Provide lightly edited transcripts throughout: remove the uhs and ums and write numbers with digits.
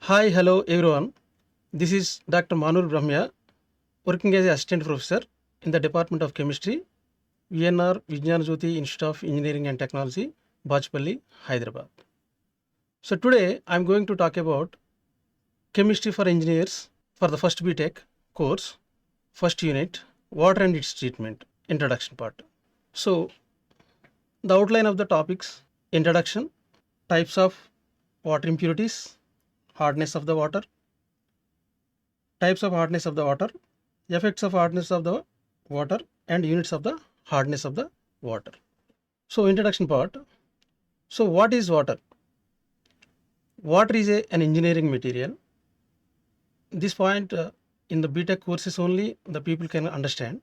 Hi, hello everyone. This is Dr. Brahmayya, working as an assistant professor in the Department of Chemistry, VNR VIGNANA JYOTHI Institute of Engineering and Technology, Bachpalli, Hyderabad. So today I am going to talk about Chemistry for Engineers for the first VTech course, first unit, Water and its treatment, introduction part. So the outline of the topics: introduction, types of water impurities, hardness of the water, types of hardness of the water, effects of hardness of the water, and units of the hardness of the water. So introduction part. So what is water? Water is an engineering material. This point in the BTech courses only the people can understand.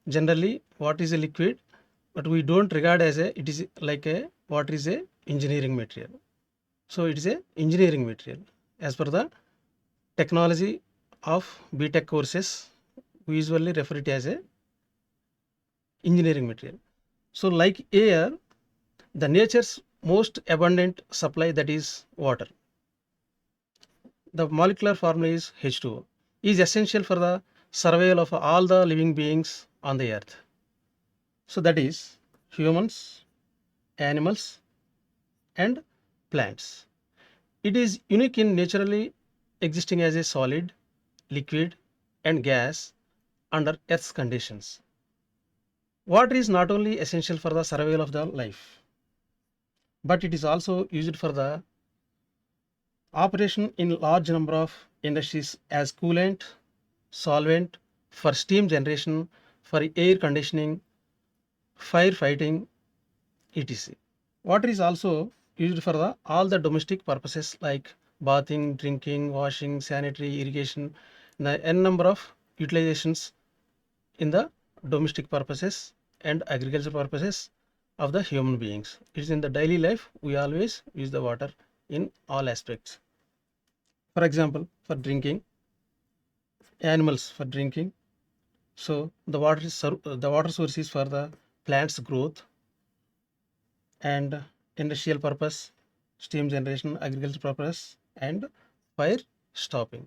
Generally, what is a liquid, but we don't regard as it is like a water is a engineering material. So it is a engineering material as per the technology of BTech courses. We usually refer it as a engineering material. So like air, the nature's most abundant supply, that is water. The molecular formula is H2O, is essential for the survival of all the living beings on the earth. So that is humans, animals, and plants. It is unique in naturally existing as a solid, liquid, and gas under Earth's conditions. Water is not only essential for the survival of the life, but it is also used for the operation in large number of industries as coolant, solvent, for steam generation, for air conditioning, firefighting, etc. Water is also used for all the domestic purposes like bathing, drinking, washing, sanitary, irrigation, the n number of utilizations in the domestic purposes and agriculture purposes of the human beings. It is in the daily life we always use the water in all aspects. For example, for drinking, animals for drinking. So the water source is for the plants growth and industrial purpose, steam generation, agriculture purpose, and fire stopping.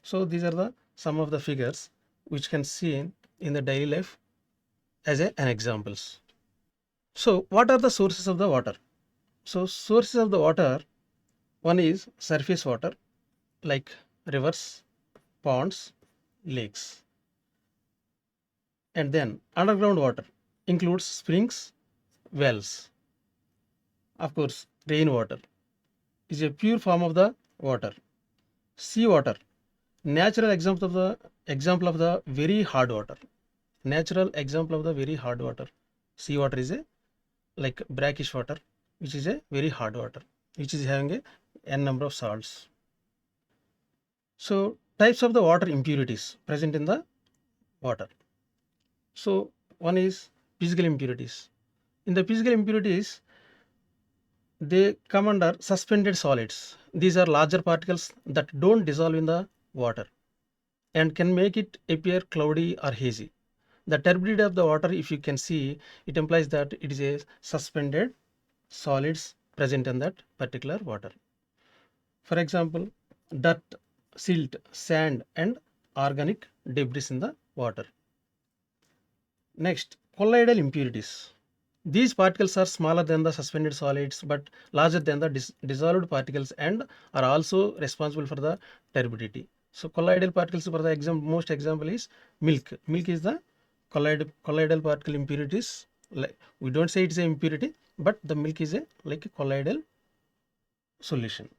So these are the some of the figures which can see in the daily life as an examples. So what are the sources of the water? So sources of the water, one is surface water like rivers, ponds, lakes, and then underground water includes springs, wells. Of course, rainwater is a pure form of the water. Seawater, natural example of the very hard water. Natural example of the very hard water. Seawater is a like brackish water, which is a very hard water, which is having a n number of salts. So types of the water impurities present in the water. So one is physical impurities. In the physical impurities, they come under suspended solids. These are larger particles that don't dissolve in the water and can make it appear cloudy or hazy. The turbidity of the water, if you can see, it implies that it is a suspended solids present in that particular water. For example, dirt, silt, sand, and organic debris in the water. Next, colloidal impurities. These particles are smaller than the suspended solids but larger than the dissolved particles and are also responsible for the turbidity. So colloidal particles, for the most example is milk. Milk is the colloidal particle impurities. Like, we don't say it's an impurity, but the milk is a like a colloidal solution.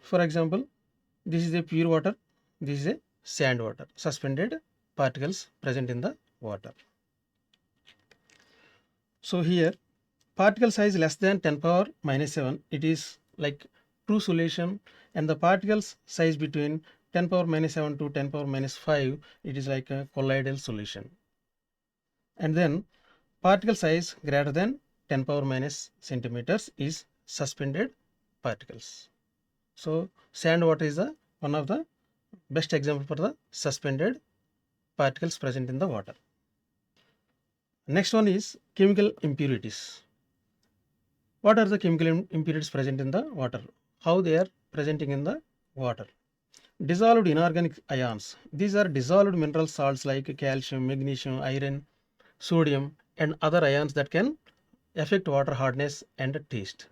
For example, this is a pure water, this is a sand water, suspended particles present in the water. So here particle size less than 10 power minus 7, it is like true solution, and the particles size between 10 power minus 7 to 10 power minus 5, it is like a colloidal solution. And then particle size greater than 10 power minus centimeters is suspended particles. So sand water is one of the best example for the suspended particles present in the water. Next one is chemical impurities. What are the chemical impurities present in the water? How they are presenting in the water? Dissolved inorganic ions. These are dissolved mineral salts like calcium, magnesium, iron, sodium, and other ions that can affect water hardness and taste.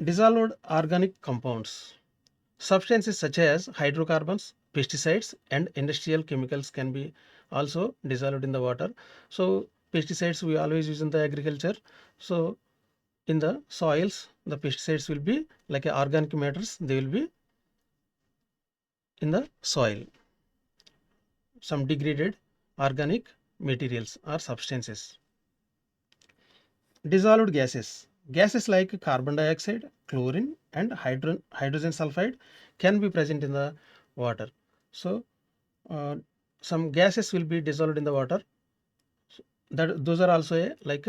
Dissolved organic compounds. Substances such as hydrocarbons, pesticides, and industrial chemicals can be also dissolved in the water. So pesticides we always use in the agriculture. So in the soils, the pesticides will be like organic matters. They will be in the soil. Some degraded organic materials or substances. Dissolved gases. Gases like carbon dioxide, chlorine, and hydrogen sulfide can be present in the water. So some gases will be dissolved in the water. That those are also like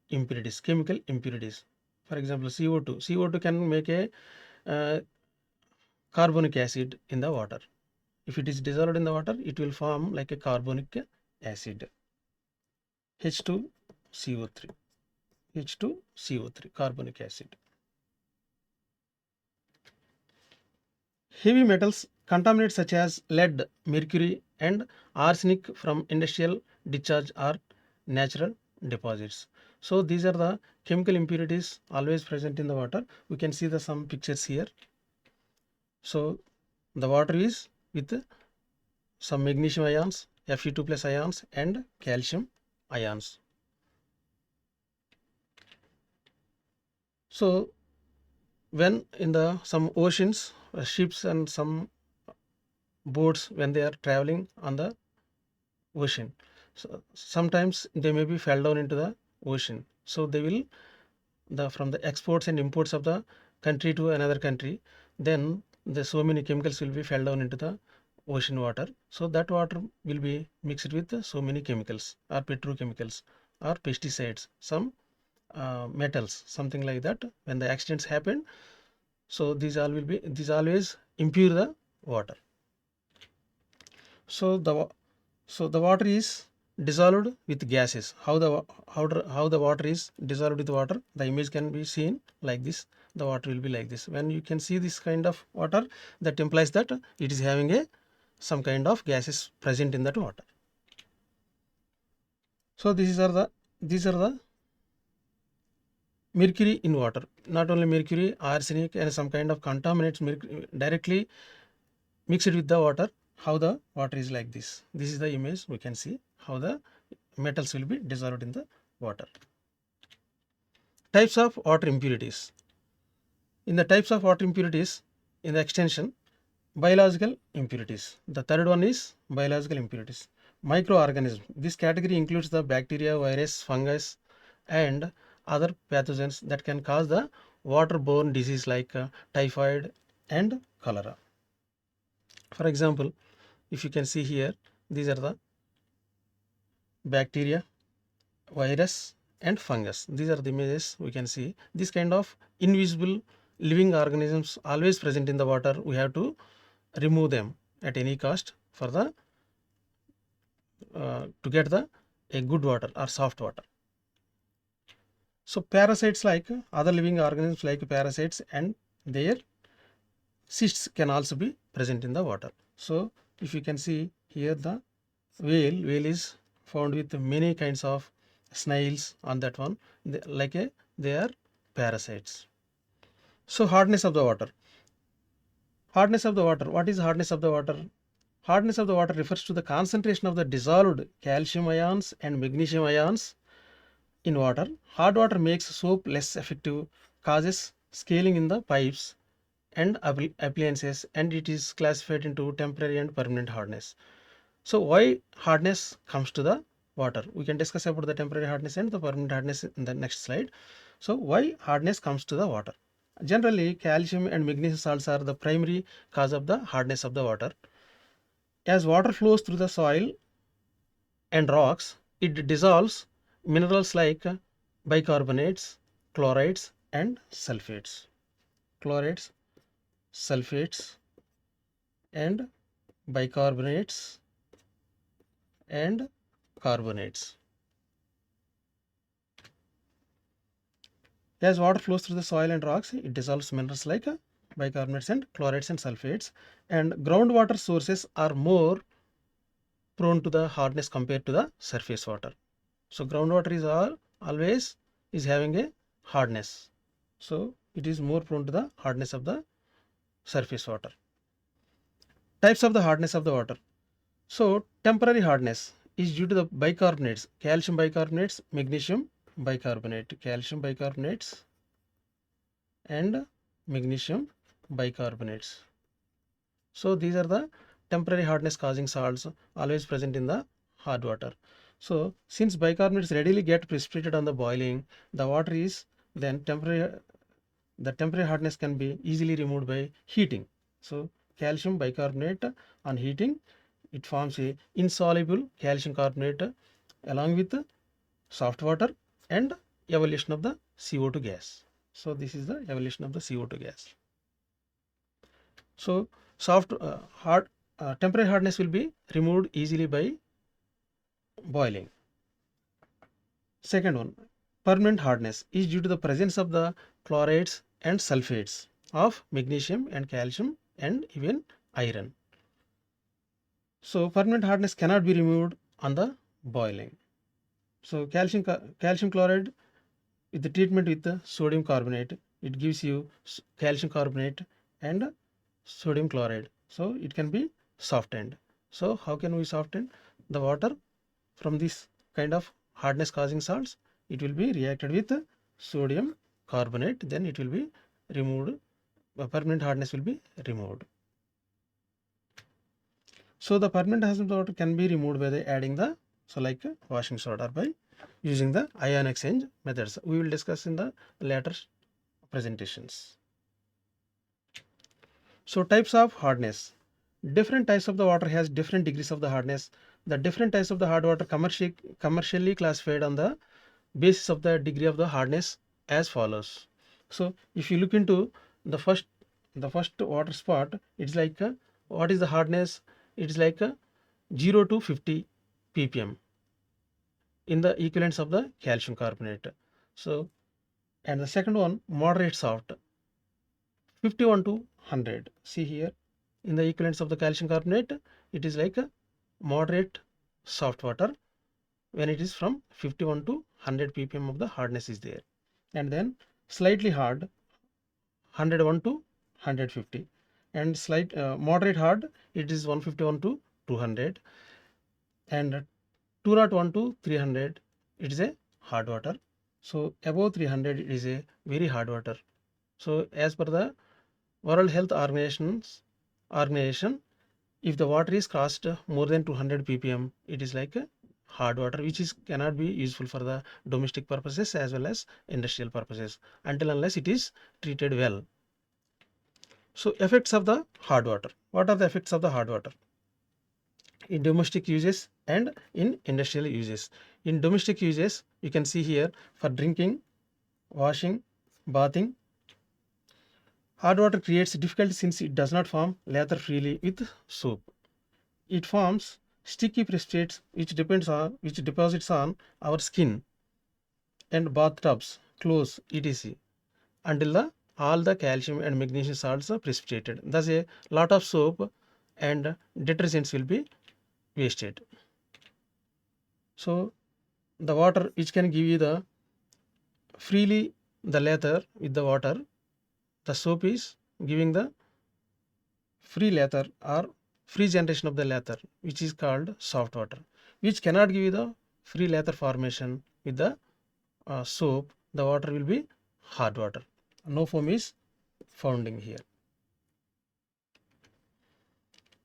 impurities, chemical impurities. For example, CO2. CO2 can make a carbonic acid in the water. If it is dissolved in the water, it will form like a carbonic acid. H2CO3. H2CO3, carbonic acid. Heavy metals contaminants such as lead, mercury, and arsenic from industrial discharge are natural deposits. So these are the chemical impurities always present in the water. We can see some pictures here. So the water is with some magnesium ions, Fe2 plus ions, and calcium ions. So when in the some oceans, ships and some boats, when they are traveling on the ocean, so sometimes they may be fell down into the ocean. So they will from the exports and imports of the country to another country, then so many chemicals will be fell down into the ocean water. So that water will be mixed with so many chemicals or petrochemicals or pesticides, some metals, something like that. When the accidents happen, so these always impure the water. So the water is dissolved with gases. How the water is dissolved with water? The image can be seen like this. The water will be like this. When you can see this kind of water, that implies that it is having some kind of gases present in that water. So these are the mercury in water. Not only mercury, arsenic, and some kind of contaminants directly mixed with the water. How the water is like this. This is the image. We can see how the metals will be dissolved in the water. Types of water impurities. In the types of water impurities, in the extension, biological impurities. The third one is biological impurities. Microorganisms. This category includes the bacteria, virus, fungus, and other pathogens that can cause the waterborne disease like typhoid and cholera. For example, if you can see here, these are the bacteria, virus, and fungus. These are the images we can see. This kind of invisible living organisms always present in the water. We have to remove them at any cost for the to get a good water or soft water. So parasites, like other living organisms like parasites and their cysts, can also be present in the water. So if you can see here, the whale is found with many kinds of snails on that one, they are parasites. So hardness of the water. Hardness of the water. What is hardness of the water? Hardness of the water refers to the concentration of the dissolved calcium ions and magnesium ions in water. Hard water makes soap less effective, causes scaling in the pipes and appliances, and it is classified into temporary and permanent hardness. So why hardness comes to the water? We can discuss about the temporary hardness and the permanent hardness in the next slide. So why hardness comes to the water? Generally, calcium and magnesium salts are the primary cause of the hardness of the water. As water flows through the soil and rocks, it dissolves minerals like bicarbonates, chlorides, and sulfates. Chlorides, sulfates, and bicarbonates and carbonates. As water flows through the soil and rocks, it dissolves minerals like bicarbonates and chlorides and sulfates. And groundwater sources are more prone to the hardness compared to the surface water. So groundwater is always is having a hardness. So it is more prone to the hardness of the surface water. Types of the hardness of the water. So temporary hardness is due to the bicarbonates, calcium bicarbonates, magnesium bicarbonate, calcium bicarbonates and magnesium bicarbonates. So these are the temporary hardness causing salts always present in the hard water. So since bicarbonates readily get precipitated on the boiling, the water is then the temporary hardness can be easily removed by heating. So calcium bicarbonate on heating, it forms a insoluble calcium carbonate along with soft water and evolution of the CO2 gas. So this is the evolution of the CO2 gas. So temporary hardness will be removed easily by boiling. Second one, permanent hardness is due to the presence of the chlorides and sulfates of magnesium and calcium and even iron. So permanent hardness cannot be removed on the boiling. So calcium chloride with the treatment with the sodium carbonate, it gives you calcium carbonate and sodium chloride. So it can be softened. So how can we soften the water from this kind of hardness causing salts? It will be reacted with sodium carbonate, then it will be removed, permanent hardness will be removed. So the permanent hardness of the water can be removed by adding the like washing soda by using the ion exchange methods. We will discuss in the later presentations. So types of hardness. Different types of the water has different degrees of the hardness. The different types of the hard water commercially classified on the basis of the degree of the hardness as follows. So if you look into the first water spot, it's like what is the hardness? It's like 0 to 50 ppm in the equivalents of the calcium carbonate. So and the second one, moderate soft, 51 to 100. See here in the equivalents of the calcium carbonate, it is like a moderate soft water when it is from 51 to 100 ppm of the hardness is there. And then slightly hard, 101 to 150, and moderate hard, it is 151 to 200, and 201 to 300, it is a hard water. So above 300 it is a very hard water. So as per the World Health Organization, if the water is crossed more than 200 ppm, it is like a hard water, which cannot be useful for the domestic purposes as well as industrial purposes until unless it is treated well. So effects of the hard water. What are the effects of the hard water in domestic uses and in industrial uses? In domestic uses, you can see here for drinking, washing, bathing, hard water creates difficulty since it does not form lather freely with soap. It forms sticky precipitates which deposits on our skin and bathtubs, clothes, etc. until all the calcium and magnesium salts are precipitated. Thus, a lot of soap and detergents will be wasted. So, the water which can give you the freely the lather with the water, the soap is giving the free lather or free generation of the lather, which is called soft water, which cannot give you the free lather formation with the soap. The water will be hard water. No foam is found in here.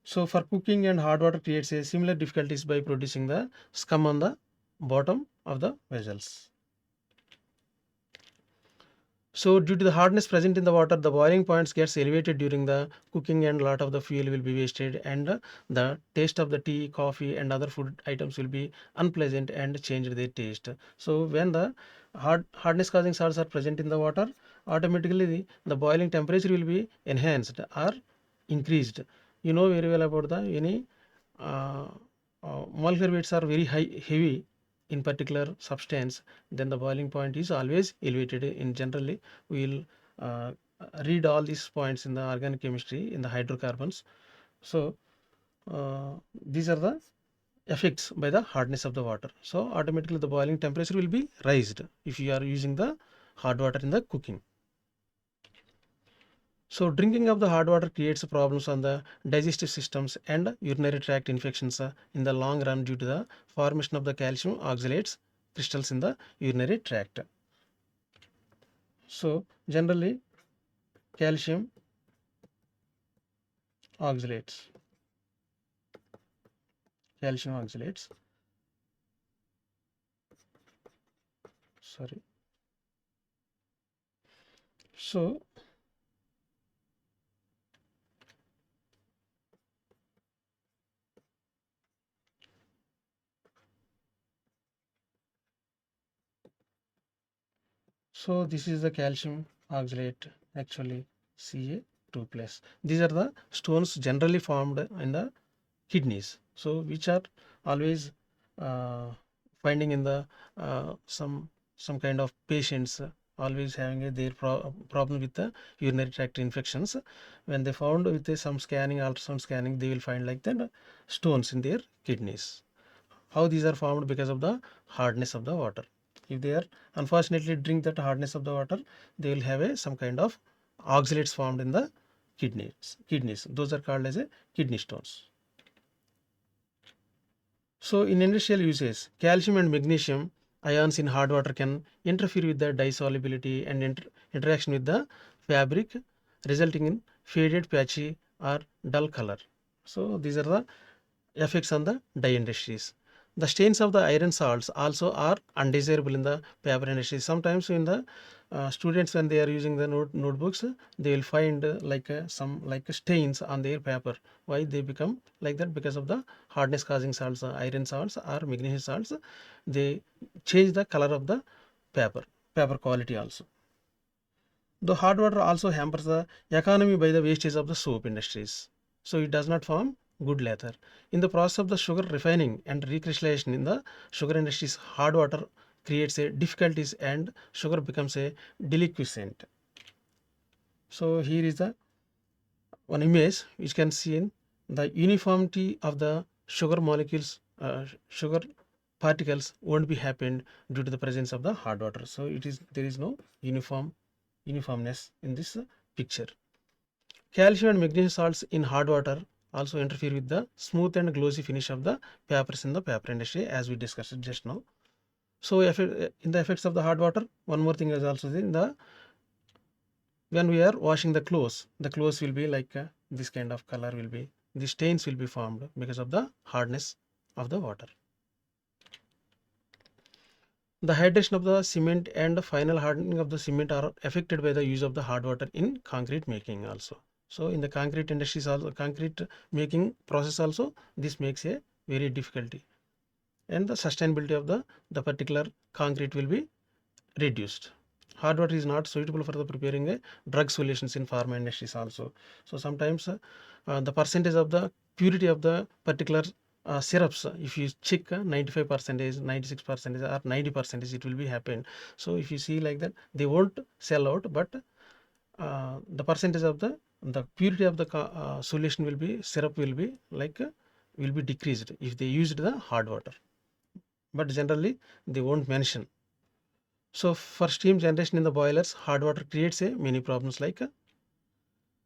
So for cooking and hard water creates a similar difficulties by producing the scum on the bottom of the vessels. So due to the hardness present in the water, the boiling points gets elevated during the cooking and lot of the fuel will be wasted, and the taste of the tea, coffee and other food items will be unpleasant and change their taste. So when the hardness causing salts are present in the water, automatically the boiling temperature will be enhanced or increased. You know very well about the any molecular weights are very heavy in particular substance, then the boiling point is always elevated. In generally, we will read all these points in the organic chemistry in the hydrocarbons. So these are the effects by the hardness of the water. So automatically the boiling temperature will be raised if you are using the hard water in the cooking. So drinking of the hard water creates problems on the digestive systems and urinary tract infections in the long run due to the formation of the calcium oxalates crystals in the urinary tract. So generally calcium oxalates, calcium oxalates, sorry. So this is the calcium oxalate, actually Ca2 plus. These are the stones generally formed in the kidneys. So which are always finding in the some kind of patients always having their problem with the urinary tract infections. When they found with some scanning, ultrasound scanning, they will find like that stones in their kidneys. How these are formed? Because of the hardness of the water. If they are unfortunately drink that hardness of the water, they will have some kind of oxalates formed in the kidneys. Those are called as a kidney stones. So in industrial uses, calcium and magnesium ions in hard water can interfere with the dye solubility and interaction with the fabric, resulting in faded, patchy or dull color. So these are the effects on the dye industries. The stains of the iron salts also are undesirable in the paper industry. Sometimes in the students, when they are using the notebooks, they will find some stains on their paper. Why they become like that? Because of the hardness causing salts, iron salts or magnesium salts. They change the color of the paper quality also. The hard water also hampers the economy by the wastage of the soap industries. So it does not form good leather. In the process of the sugar refining and recrystallization in the sugar industries, hard water creates a difficulties and sugar becomes a deliquescent. So here is the one image which can see in the uniformity of the sugar molecules, sugar particles won't be happened due to the presence of the hard water. So there is no uniformness in this picture. Calcium and magnesium salts in hard water also interfere with the smooth and glossy finish of the papers in the paper industry, as we discussed just now. So in the effects of the hard water, one more thing is also in the when we are washing the clothes will be like this kind of color will be, the stains will be formed because of the hardness of the water. The hydration of the cement and the final hardening of the cement are affected by the use of the hard water in concrete making also. So in the concrete industries also, concrete making process also, this makes a very difficulty, and the sustainability of the particular concrete will be reduced. Hard water is not suitable for the preparing a drug solutions in pharma industries also. So sometimes the percentage of the purity of the particular syrups, if you check 95%, 96% or 90%, it will be happen. So if you see like that, they won't sell out, but the percentage of the purity of the solution will be, syrup will be like will be decreased if they used the hard water, but generally they won't mention. So for steam generation in the boilers, hard water creates a many problems like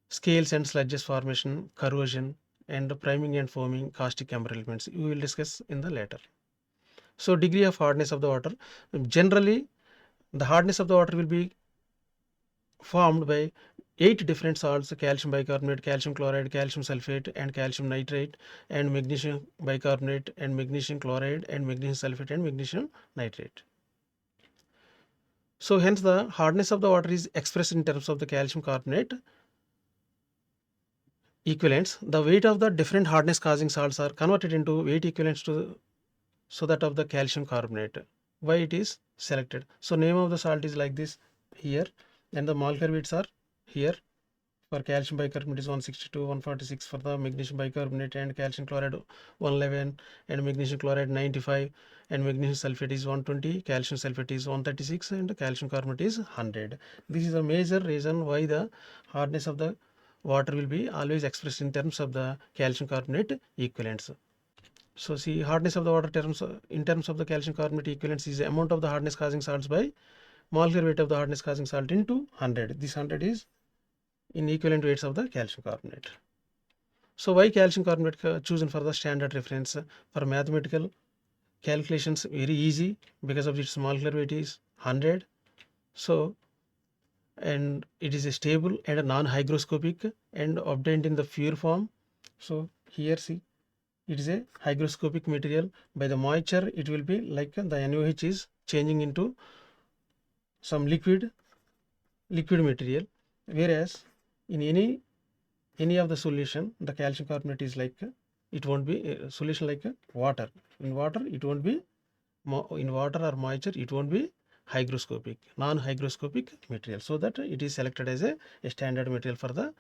scales and sludges formation, corrosion, and priming and foaming, caustic amber elements. We will discuss in the later. So degree of hardness of the water. Generally, the hardness of the water will be formed by 8 different salts: calcium bicarbonate, calcium chloride, calcium sulfate, and calcium nitrate, and magnesium bicarbonate, and magnesium chloride, and magnesium sulfate, and magnesium nitrate. So hence the hardness of the water is expressed in terms of the calcium carbonate equivalents. The weight of the different hardness causing salts are converted into weight equivalents to so that of the calcium carbonate. Why it is selected? So name of the salt is like this here, and the molecular weights are here For calcium bicarbonate is 162, 146 for the magnesium bicarbonate, and calcium chloride 111, and magnesium chloride 95, and magnesium sulfate is 120, calcium sulfate is 136, and calcium carbonate is 100. This is a major reason why the hardness of the water will be always expressed in terms of the calcium carbonate equivalents. So see, hardness of the water in terms of the calcium carbonate equivalents is the amount of the hardness causing salts by molecular weight of the hardness causing salt into 100. This 100 is in equivalent weights of the calcium carbonate. So why calcium carbonate chosen for the standard reference? For mathematical calculations very easy because of its molecular weight is 100. So and it is a stable and a non-hygroscopic and obtained in the pure form. So here see, it is a hygroscopic material. By the moisture it will be like the NaOH is changing into some liquid material, whereas in any of the solution the calcium carbonate is like it won't be a solution like water. In water it won't be in water or moisture it won't be hygroscopic, non-hygroscopic material, so that it is selected as a standard material for the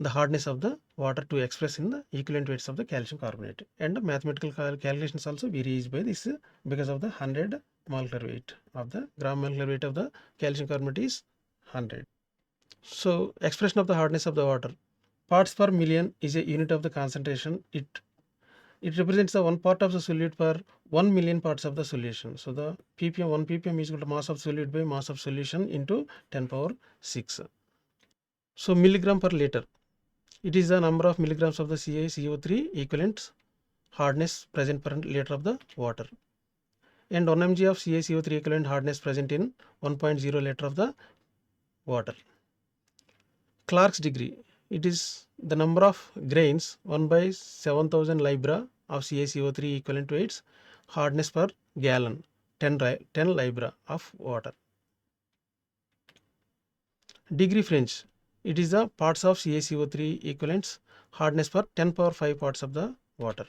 hardness of the water to express in the equivalent weights of the calcium carbonate. And mathematical calculations also very easy by this because of the 100 molecular weight of the gram molecular weight of the calcium carbonate is 100. So expression of the hardness of the water, parts per million is a unit of the concentration. It represents the 1 part of the solute per 1 million parts of the solution. So the ppm, 1 ppm is equal to mass of solute by mass of solution into 10 power 6. So milligram per liter, it is the number of milligrams of the CaCO3 equivalent hardness present per liter of the water, and 1 mg of CaCO3 equivalent hardness present in 1.0 liter of the water. Clark's degree, it is the number of grains 1 by 7000 libra of CaCO3 equivalent weights hardness per gallon 10 libra of water. Degree French, it is the parts of CaCO3 equivalents hardness per 10 power 5 parts of the water.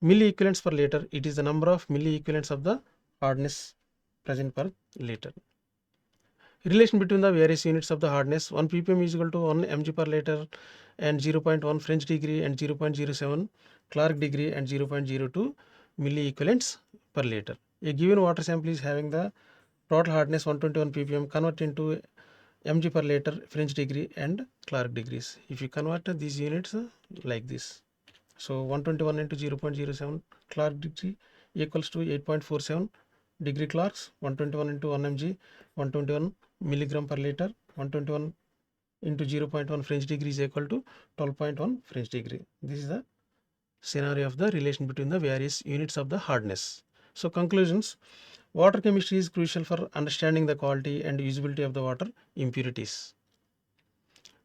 Milli equivalents per liter, it is the number of milli equivalents of the hardness present per liter. Relation between the various units of the hardness, 1 ppm is equal to 1 mg per liter, and 0.1 French degree, and 0.07 Clark degree, and 0.02 milli equivalents per liter. A given water sample is having the total hardness 121 ppm, convert into mg per liter, French degree, and Clark degrees. If you convert these units like this, so 121 into 0.07 Clark degree equals to 8.47 degree Clarks, 121 into 1 mg, 121 milligram per liter, 121 into 0.1 French degree is equal to 12.1 French degree. This is the scenario of the relation between the various units of the hardness. So conclusions, water chemistry is crucial for understanding the quality and usability of the water impurities,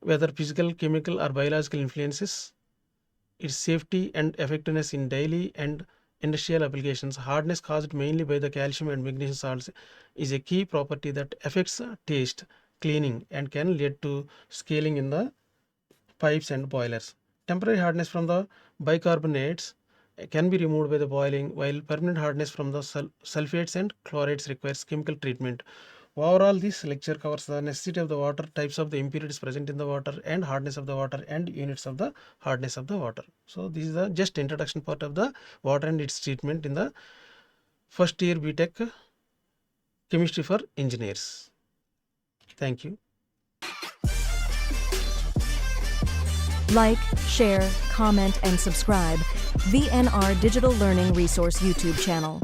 whether physical, chemical or biological influences, its safety and effectiveness in daily and industrial applications. Hardness caused mainly by the calcium and magnesium salts is a key property that affects taste, cleaning, and can lead to scaling in the pipes and boilers. Temporary hardness from the bicarbonates can be removed by the boiling, while permanent hardness from the sulfates and chlorides requires chemical treatment. Overall, this lecture covers the necessity of the water, types of the impurities present in the water, and hardness of the water, and units of the hardness of the water. So this is the just introduction part of the water and its treatment in the first year BTech chemistry for engineers. Thank you. Like, share, comment, and subscribe VNR Digital Learning Resource YouTube channel.